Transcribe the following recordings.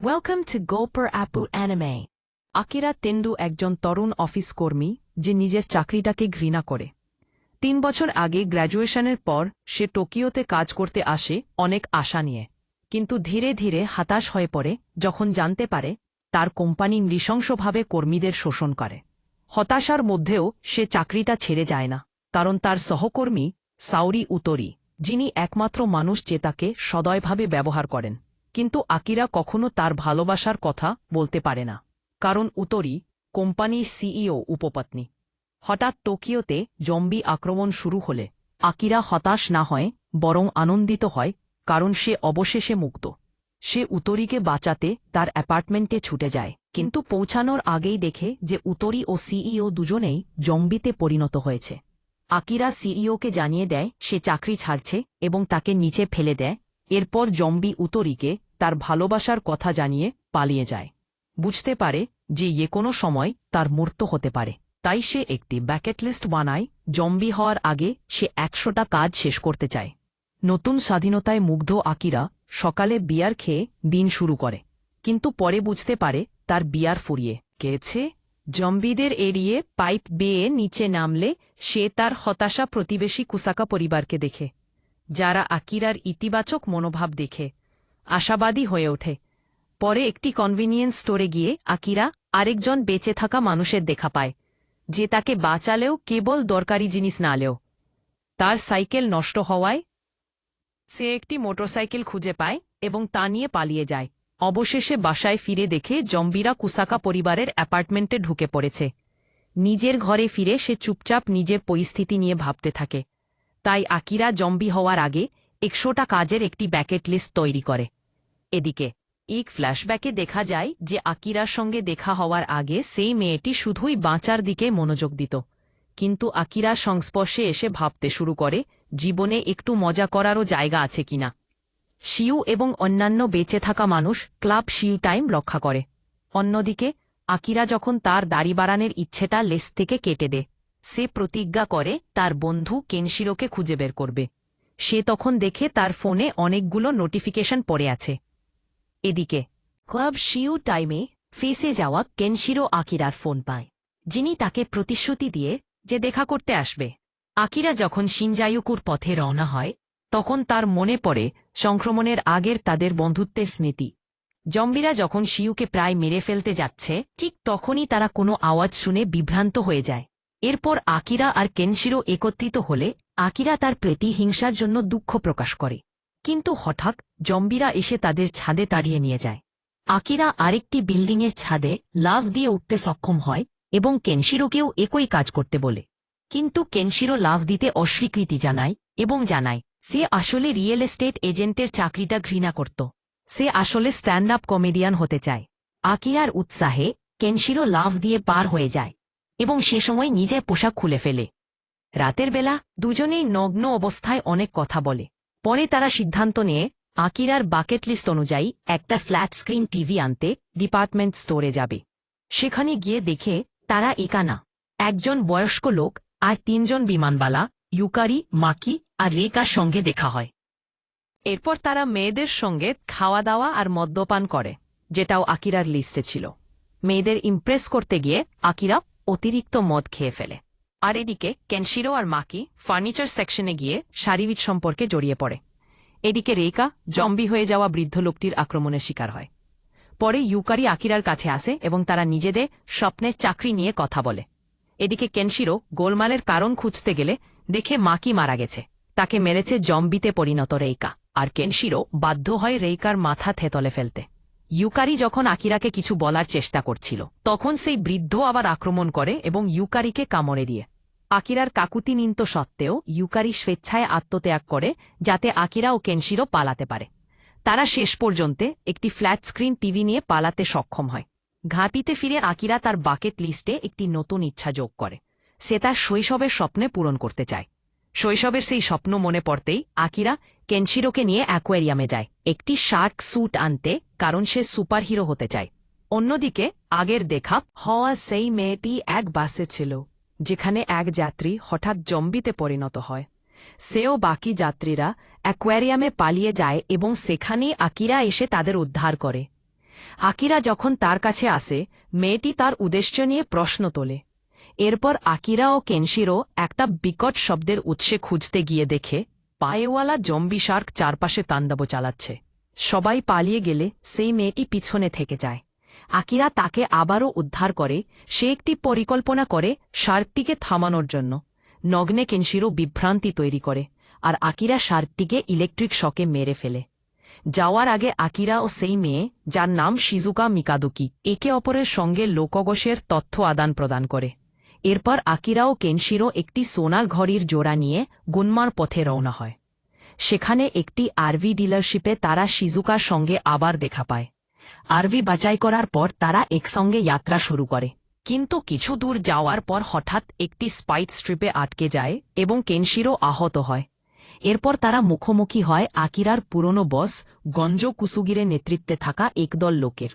Welcome to Gopur Apu Anime. Akira Tendo একজন তরুণ office কর্মী যে নিজের চাকরিটাকে ঘৃণা করে। ৩ বছর আগে গ্র্যাজুয়েশনের পর সে টোকিওতে কাজ করতে আসে অনেক আশা নিয়ে, কিন্তু ধীরে ধীরে হতাশ হয়ে পড়ে যখন জানতে পারে তার কোম্পানি নৃশংসভাবে কর্মীদের শোষণ করে। হতাশার মধ্যেও সে চাকরিটা ছেড়ে যায় না, কারণ তার সহকর্মী সাউরি উতরি, যিনি একমাত্র মানুষ যে তাকে সদয়ভাবে ব্যবহার করেন। কিন্তু আকিরা কখনো তার ভালোবাসার কথা বলতে পারে না, কারণ উতরি কোম্পানির সিইও উপপত্নী। হঠাৎ টোকিওতে জম্বি আক্রমণ শুরু হলে আকিরা হতাশ না হয়, বরং আনন্দিত হয়, কারণ সে অবশেষে মুক্ত। সে উতরিকে বাঁচাতে তার অ্যাপার্টমেন্টে ছুটে যায়, কিন্তু পৌঁছানোর আগেই দেখে যে উতরি ও সিইও দুজনেই জম্বিতে পরিণত হয়েছে। আকিরা সিইওকে জানিয়ে দেয় সে চাকরি ছাড়ছে এবং তাকে নিচে ফেলে দেয়। এরপর জম্বি উতরিকে তার ভালোবাসার কথা জানিয়ে পালিয়ে যায়। বুঝতে পারে যে কোনো সময় তার মৃত্যু হতে পারে, তাই সে একটি ব্যাকেট লিস্ট বানায়। জম্বি হওয়ার আগে সে ১০০টা কাজ শেষ করতে চায়। নতুন স্বাধীনতায় মুগ্ধ আকিরা সকালে বিয়ার খেয়ে দিন শুরু করে, কিন্তু পরে বুঝতে পারে তার বিয়ার ফুরিয়ে গেছে। জম্বিদের এড়িয়ে পাইপ বেয়ে নিচে নামলে সে তার হতাশা প্রতিবেশী কুসাকা পরিবারকে দেখে, যারা আকিরার ইতিবাচক মনোভাব দেখে আশাবাদী হয়ে ওঠে। পরে একটি কনভিনিয়েন্স স্টোরে গিয়ে আকিরা আরেকজন বেঁচে থাকা মানুষের দেখা পায়, যে তাকে বাঁচালেও কেবল দরকারি জিনিস না আলেও। তার সাইকেল নষ্ট হওয়ায় সে একটি মোটরসাইকেল খুঁজে পায় এবং তা নিয়ে পালিয়ে যায়। অবশেষে বাসায় ফিরে দেখে জম্বিরা কুসাকা পরিবারের অ্যাপার্টমেন্টে ঢুকে পড়েছে। নিজের ঘরে ফিরে সে চুপচাপ নিজের পরিস্থিতি নিয়ে ভাবতে থাকে। তাই আকিরা জম্বি হওয়ার আগে ১০০টা কাজের একটি ব্যাকেট লিস্ট তৈরি করে। এদিকে এক ফ্ল্যাশব্যাকে দেখা যায় যে আকিরার সঙ্গে দেখা হওয়ার আগে সেই মেয়েটি শুধুই বাঁচার দিকে মনোযোগ দিত, কিন্তু আকিরার সংস্পর্শে এসে ভাবতে শুরু করে জীবনে একটু মজা করারও জায়গা আছে কিনা। শিউ এবং অন্যান্য বেঁচে থাকা মানুষ ক্লাব শিউ টাইম রক্ষা করে। অন্যদিকে আকিরা যখন তার দাড়ি বাড়ানোর ইচ্ছেটা লেস থেকে কেটে দেয়, সে প্রতিজ্ঞা করে তার বন্ধু কেনশিরোকে খুঁজে বের করবে। সে তখন দেখে তার ফোনে অনেকগুলো নোটিফিকেশন পড়ে আছে। এদিকে ক্লাব শিউ টাইমে ফেসে যাওয়া কেনশিরো আকিরার ফোন পায়, যিনি তাকে প্রতিশ্রুতি দিয়ে যে দেখা করতে আসবে। আকিরা যখন শিনজায়ুকুর পথে রওনা হয়, তখন তার মনে পড়ে সংক্রমণের আগের তাদের বন্ধুত্বের স্মৃতি। জম্বিরা যখন শিউকে প্রায় মেরে ফেলতে যাচ্ছে, ঠিক তখনই তারা কোনো আওয়াজ শুনে বিভ্রান্ত হয়ে যায়। এরপর আকিরা আর কেনশিরো একত্রিত হলে আকিরা তার প্রতি হিংসার জন্য দুঃখ প্রকাশ করে, কিন্তু হঠাৎ জম্বিরা এসে তাদের ছাদে তাড়িয়ে নিয়ে যায়। আকিরা আরেকটি বিল্ডিংয়ের ছাদে লাফ দিয়ে উঠতে সক্ষম হয় এবং কেনশিরোকেও একই কাজ করতে বলে, কিন্তু কেনশিরো লাফ দিতে অস্বীকৃতি জানায় এবং জানায় সে আসলে রিয়েল এস্টেট এজেন্টের চাকরিটা ঘৃণা করত। সে আসলে স্ট্যান্ড আপ কমেডিয়ান হতে চায়। আকিরার উৎসাহে কেনশিরো লাফ দিয়ে পার হয়ে যায় এবং সে সময় নিজের পোশাক খুলে ফেলে। রাতের বেলা দুজনেই নগ্ন অবস্থায় অনেক কথা বলে। পরে তারা সিদ্ধান্ত নিয়ে আকিরার বাকেট লিস্ট অনুযায়ী একটা ফ্ল্যাট স্ক্রিন টিভি আনতে ডিপার্টমেন্ট স্টোরে যাবে। সেখানে গিয়ে দেখে তারা একা না, একজন বয়স্ক লোক আর ৩ জন বিমানবালা ইউকারি, মাকি আর রেকার সঙ্গে দেখা হয়। এরপর তারা মেয়েদের সঙ্গে খাওয়া দাওয়া আর মদ্যপান করে, যেটাও আকিরার লিস্টে ছিল। মেয়েদের ইমপ্রেস করতে গিয়ে আকিরা অতিরিক্ত মদ খেয়ে ফেলে। আর এদিকে কেনশিরো আর মাকি ফার্নিচার সেকশনে গিয়ে শারীরিক সম্পর্কে জড়িয়ে পড়ে। এদিকে রেকা জম্বি হয়ে যাওয়া বৃদ্ধ লোকটির আক্রমণের শিকার হয়। পরে ইউকারি আকিরার কাছে আসে এবং তারা নিজেদের স্বপ্নের চাকরি নিয়ে কথা বলে। এদিকে কেনশিরো গোলমালের কারণ খুঁজতে গেলে দেখে মাকি মারা গেছে। তাকে মেরেছে জম্বিতে পরিণত রেইকা, আর কেনশিরো বাধ্য হয় রেইকার মাথা থেতলে ফেলতে। ইউকারি যখন আকিরাকে কিছু বলার চেষ্টা করছিল, তখন সেই বৃদ্ধ আবার আক্রমণ করে এবং ইউকারিকে কামড়ে দিয়ে। আকিরার কাকুতি নিন্ত সত্ত্বেও ইউকারি স্বেচ্ছায় আত্মত্যাগ করে, যাতে আকিরা ও কেনশিরো পালাতে পারে। তারা শেষ পর্যন্ত একটি ফ্ল্যাট স্ক্রিন টিভি নিয়ে পালাতে সক্ষম হয়। ঘাঁপিতে ফিরে আকিরা তার বাকেট লিস্টে একটি নতুন ইচ্ছা যোগ করে। সে তার শৈশবের স্বপ্নে পূরণ করতে চায়। শৈশবের সেই স্বপ্ন মনে পড়তেই আকিরা কেনশিরোকে নিয়ে অ্যাকোয়ারিয়ামে যায় একটি শার্ক স্যুট আনতে, কারণ সে সুপারহিরো হতে চায়। অন্যদিকে আগের দেখা হওয়া সেই মেয়েটি এক বাসে ছিল, যেখানে এক যাত্রী হঠাৎ জম্বিতে পরিণত হয়। সেও বাকি যাত্রীরা অ্যাকোয়ারিয়ামে পালিয়ে যায় এবং সেখানেই আকিরা এসে তাদের উদ্ধার করে। আকিরা যখন তার কাছে আসে মেয়েটি তার উদ্দেশ্য নিয়ে প্রশ্ন তোলে। এরপর আকিরা ও কেনশিরো একটা বিকট শব্দের উৎসে খুঁজতে গিয়ে দেখে পায়েওয়ালা জম্বি শার্ক চারপাশে তাণ্ডব চালাচ্ছে। সবাই পালিয়ে গেলে সেই মেয়েটি পিছনে থেকে যায়। আকিরা তাকে আবারও উদ্ধার করে। সে একটি পরিকল্পনা করে শার্কটিকে থামানোর জন্য। নগ্নে কেনশিরো বিভ্রান্তি তৈরি করে, আর আকিরা শার্কটিকে ইলেকট্রিক শকে মেরে ফেলে। যাওয়ার আগে আকিরা ও সেই মেয়ে, যার নাম শিজুকা মিকাদুকি, একে অপরের সঙ্গে লোকগোষ্ঠের তথ্য আদান প্রদান করে। এরপর আকিরা ও কেনশিরো একটি সোনার ঘড়ির জোড়া নিয়ে গুনমার পথে রওনা হয়। সেখানে একটি আরভি ডিলারশিপে তারা শিজুকার সঙ্গে আবার দেখা পায়। আরভি বাছাই করার পর তারা একসঙ্গে যাত্রা শুরু করে, কিন্তু কিছু দূর যাওয়ার পর হঠাৎ একটি স্পাইক স্ট্রিপে আটকে যায় এবং কেনশিরো আহত হয়। এরপর তারা মুখোমুখি হয় আকিরার পুরনো বস গঞ্জো কুসুগিরের নেতৃত্বে থাকা একদল লোকের।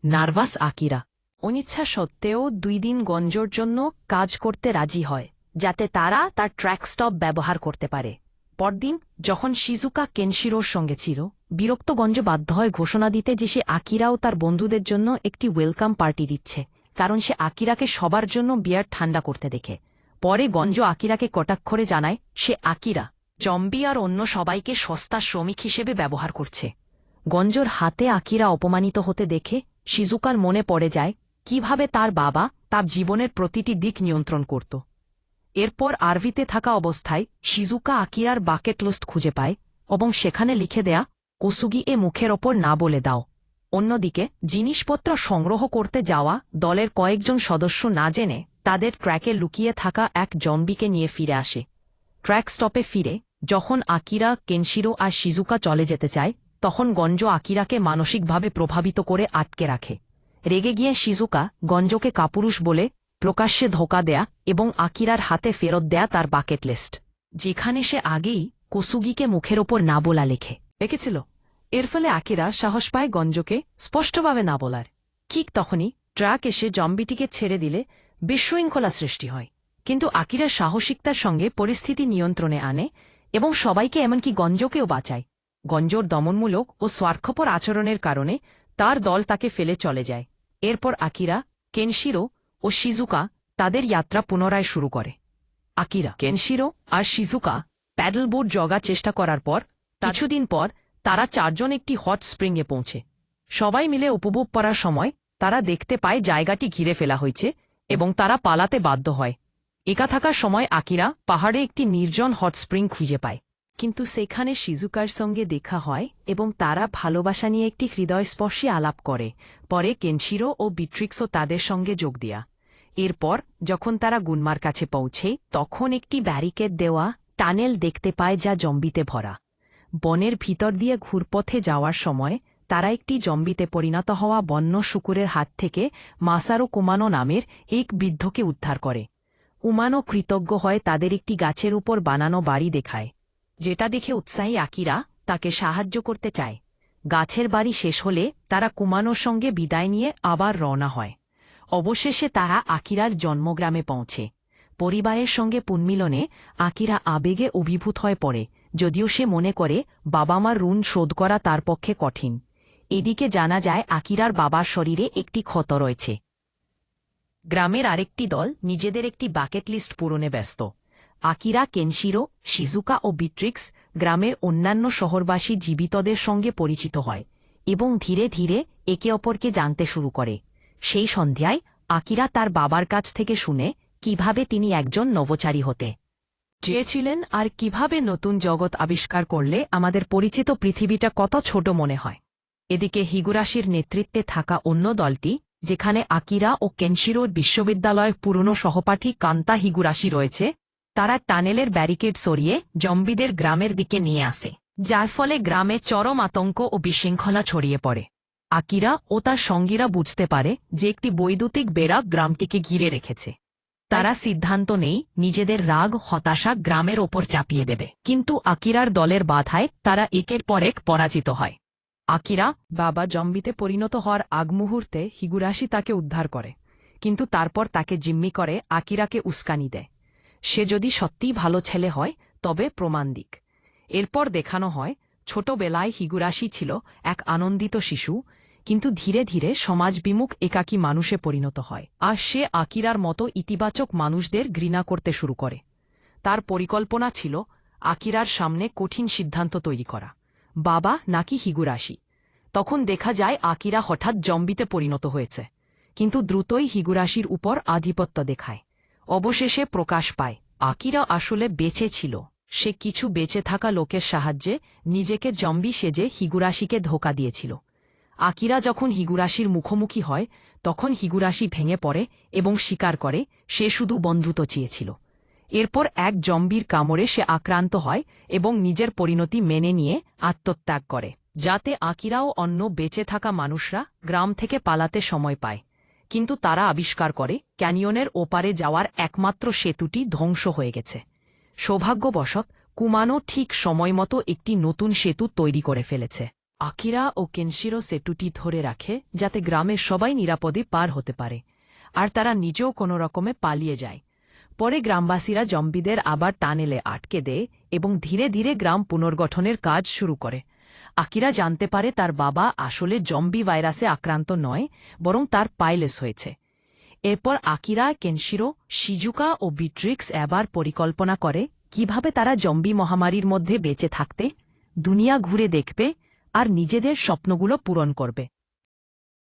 নার্ভাস আকিরা অনিচ্ছা সত্ত্বেও 2 দিন গঞ্জোর জন্য কাজ করতে রাজি হয়, যাতে তারা তার ট্র্যাক স্টপ ব্যবহার করতে পারে। পরদিন যখন শিজুকা কেনশিরোর সঙ্গে ছিল, বিরক্ত গঞ্জো বাধ্য হয় ঘোষণা দিতে যে সে আকিরা ও তার বন্ধুদের জন্য একটি ওয়েলকাম পার্টি দিচ্ছে, কারণ সে আকিরাকে সবার জন্য বিয়ার ঠান্ডা করতে দেখে। পরে গঞ্জো আকিরাকে কটাক্ষরে জানায় সে আকিরা জম্বি আর অন্য সবাইকে সস্তা শ্রমিক হিসেবে ব্যবহার করছে। গঞ্জোর হাতে আকিরা অপমানিত হতে দেখে শিজুকার মনে পড়ে যায় কিভাবে তার বাবা তার জীবনের প্রতিটি দিক নিয়ন্ত্রণ করত। এরপর আরভিতে থাকা অবস্থায় শিজুকা আকিরার বাকেট লিস্ট খুঁজে পায় এবং সেখানে লিখে দেয়া কুসুগি এ মুখের ওপর না বলে দাও। অন্যদিকে জিনিসপত্র সংগ্রহ করতে যাওয়া দলের কয়েকজন সদস্য না জেনে তাদের ট্র্যাকে লুকিয়ে থাকা এক জম্বিকে নিয়ে ফিরে আসে। ট্র্যাক স্টপে ফিরে যখন আকিরা, কেনশিরো আর শিজুকা চলে যেতে চায়, তখন গঞ্জো আকিরাকে মানসিকভাবে প্রভাবিত করে আটকে রাখে। রেগে গিয়ে শিজুকা গঞ্জোকে কাপুরুষ বলে প্রকাশ্যে ধোঁকা দেয়া এবং আকিরার হাতে ফেরত দেয়া তার বাকেট লিস্ট, যেখানে সে আগেই কুসুগিকে মুখের ওপর না বলা রেখেছিল। এর ফলে আকিরা সাহস পায় গঞ্জোকে স্পষ্টভাবে না বলার। ঠিক তখনই ট্রাক এসে জম্বিটিকে ছেড়ে দিলে বিশৃঙ্খলা সৃষ্টি হয়, কিন্তু আকিরা সাহসিকতার সঙ্গে পরিস্থিতি নিয়ন্ত্রণে আনে এবং সবাইকে, এমনকি গঞ্জোকেও বাঁচায়। গঞ্জোর দমনমূলক ও স্বার্থপর আচরণের কারণে তার দল তাকে ফেলে চলে যায়। এরপর আকিরা, কেনশিরো ও শিজুকা তাদের যাত্রা পুনরায় শুরু করে। আকিরা, কেনশিরো আর শিজুকা প্যাডেল বোট জগার চেষ্টা করার পর কিছুদিন পর তারা 4 জন একটি হট স্প্রিংয়ে পৌঁছে। সবাই মিলে উপভোগ করার সময় তারা দেখতে পায় জায়গাটি ঘিরে ফেলা হয়েছে এবং তারা পালাতে বাধ্য হয়। একা থাকার সময় আকিরা পাহাড়ে একটি নির্জন হট স্প্রিং খুঁজে পায়, কিন্তু সেখানে শিজুকার সঙ্গে দেখা হয় এবং তারা ভালোবাসা নিয়ে একটি হৃদয়স্পর্শী আলাপ করে। পরে কেনশিরো ও বিট্রিক্সও তাদের সঙ্গে যোগ দেয়া। এরপর যখন তারা গুনমার কাছে পৌঁছে, তখন একটি ব্যারিকেড দেওয়া টানেল দেখতে পায় যা জম্বিতে ভরা। বনের ভিতর দিয়ে ঘুরপথে যাওয়ার সময় তারা একটি জম্বিতে পরিণত হওয়া বন্য শুকুরের হাত থেকে মাসারো কুমানো নামের এক বৃদ্ধকে উদ্ধার করে। উমানো কৃতজ্ঞ হয় তাদের একটি গাছের উপর বানানো বাড়ি দেখায়, যেটা দেখে উৎসাহী আকিরা তাকে সাহায্য করতে চায়। গাছের বাড়ি শেষ হলে তারা কুমানোর সঙ্গে বিদায় নিয়ে আবার রওনা হয়। অবশেষে তারা আকিরার জন্মগ্রামে পৌঁছে। পরিবারের সঙ্গে পুনমিলনে আকিরা আবেগে অভিভূত হয়ে পড়ে, যদিও সে মনে করে বাবা মার ঋণ শোধ করা তার পক্ষে কঠিন। এদিকে জানা যায় আকিরার বাবার শরীরে একটি ক্ষত রয়েছে। গ্রামের আরেকটি দল নিজেদের একটি বাকেট লিস্ট পূরণে ব্যস্ত। আকিরা, কেনশিরো, শিজুকা ও বিট্রিক্স গ্রামের অন্যান্য শহরবাসী জীবিতদের সঙ্গে পরিচিত হয় এবং ধীরে ধীরে একে অপরকে জানতে শুরু করে। সেই সন্ধ্যায় আকিরা তার বাবার কাছ থেকে শুনে কিভাবে তিনি একজন নভোচারী হতে চেয়েছিলেন আর কিভাবে নতুন জগৎ আবিষ্কার করলে আমাদের পরিচিত পৃথিবীটা কত ছোট মনে হয়। এদিকে হিগুরাশির নেতৃত্বে থাকা অন্য দলটি, যেখানে আকিরা ও কেনশিরোর বিশ্ববিদ্যালয়ের পুরনো সহপাঠী কান্তা হিগুরাশি রয়েছে, তারা টানেলের ব্যারিকেড সরিয়ে জম্বিদের গ্রামের দিকে নিয়ে আসে, যার ফলে গ্রামে চরম আতঙ্ক ও বিশৃঙ্খলা ছড়িয়ে পড়ে। আকিরা ও তার সঙ্গীরা বুঝতে পারে যে একটি বৈদ্যুতিক বেড়া গ্রামটিকে ঘিরে রেখেছে। তারা সিদ্ধান্ত নেই নিজেদের রাগ, হতাশা গ্রামের ওপর চাপিয়ে দেবে, কিন্তু আকিরার দলের বাধায় তারা একের পর এক পরাজিত হয়। আকিরা বাবা জম্বিতে পরিণত হওয়ার আগ মুহূর্তে হিগুরাশি তাকে উদ্ধার করে, কিন্তু তারপর তাকে জিম্মি করে আকিরাকে উস্কানি দেয়। সে যদি সত্যিই ভালো ছেলে হয় তবে প্রমাণ দিক। এরপর দেখানো হয় ছোটবেলায় হিগুরাশি ছিল এক আনন্দিত শিশু, কিন্তু ধীরে ধীরে সমাজবিমুখ একাকী মানুষে পরিণত হয় আর সে আকিরার মতো ইতিবাচক মানুষদের ঘৃণা করতে শুরু করে। তার পরিকল্পনা ছিল আকিরার সামনে কঠিন সিদ্ধান্ত তৈরি করা, বাবা নাকি হিগুরাশি। তখন দেখা যায় আকিরা হঠাৎ জম্বিতে পরিণত হয়েছে, কিন্তু দ্রুতই হিগুরাশির উপর আধিপত্য দেখায়। অবশেষে প্রকাশ পায় আকিরা আসলে বেঁচে ছিল। সে কিছু বেঁচে থাকা লোকের সাহায্যে নিজেকে জম্বি সেজে হিগুরাশিকে ধোঁকা দিয়েছিল। আকিরা যখন হিগুরাশির মুখোমুখি হয় তখন হিগুরাশি ভেঙে পড়ে এবং স্বীকার করে সে শুধু বন্ধুত্ব চেয়েছিল। এরপর এক জম্বির কামড়ে সে আক্রান্ত হয় এবং নিজের পরিণতি মেনে নিয়ে আত্মত্যাগ করে, যাতে আকিরা ও অন্য বেঁচে থাকা মানুষরা গ্রাম থেকে পালাতে সময় পায়। কিন্তু তারা আবিষ্কার করে ক্যানিয়নের ওপারে যাওয়ার একমাত্র সেতুটি ধ্বংস হয়ে গেছে। সৌভাগ্যবশত কুমানো ঠিক সময়মতো একটি নতুন সেতু তৈরি করে ফেলেছে। আকিরা ও কেনশিরো সেতুটি ধরে রাখে যাতে গ্রামের সবাই নিরাপদে পার হতে পারে, আর তারা নিজেও কোনো রকমে পালিয়ে যায়। পরে গ্রামবাসীরা জম্বিদের আবার টানেলে আটকে দেয় এবং ধীরে ধীরে গ্রাম পুনর্গঠনের কাজ শুরু করে। আকিরা জানতে পারে তার বাবা আসলে জম্বি ভাইরাসে আক্রান্ত নয়, বরং তার পাইলেস হয়েছে। এরপর আকিরা, কেনশিরো, শিজুকা ও বিট্রিক্স এবার পরিকল্পনা করে কিভাবে তারা জম্বি মহামারীর মধ্যে বেঁচে থাকতে, দুনিয়া ঘুরে দেখবে আর নিজেদের স্বপ্নগুলো পূরণ করবে।